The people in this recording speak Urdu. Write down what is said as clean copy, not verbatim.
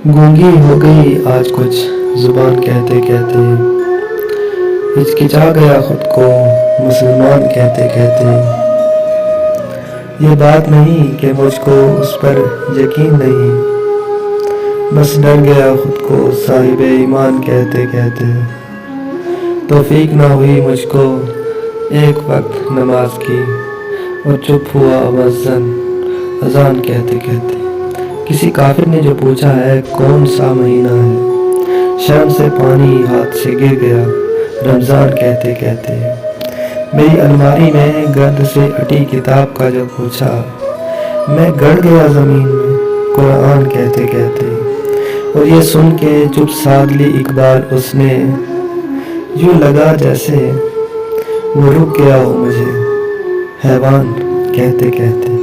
گونگی ہو گئی آج کچھ زبان کہتے کہتے، ہچکچا گیا خود کو مسلمان کہتے کہتے۔ یہ بات نہیں کہ مجھ کو اس پر یقین نہیں، بس ڈر گیا خود کو صاحب ایمان کہتے کہتے۔ توفیق نہ ہوئی مجھ کو ایک وقت نماز کی، اور چپ ہوا مؤذن اذان کہتے کہتے۔ کسی کافر نے جو پوچھا ہے کون سا مہینہ ہے، شرم سے پانی ہاتھ سے گر گیا رمضان کہتے کہتے۔ میری الماری میں گرد سے اٹی کتاب کا جو پوچھا، میں گڑ گیا زمین میں قرآن کہتے کہتے۔ اور یہ سن کے چپ سادھ لی اقبال اس نے، یوں لگا جیسے وہ رک گیا ہو مجھے حیوان کہتے کہتے۔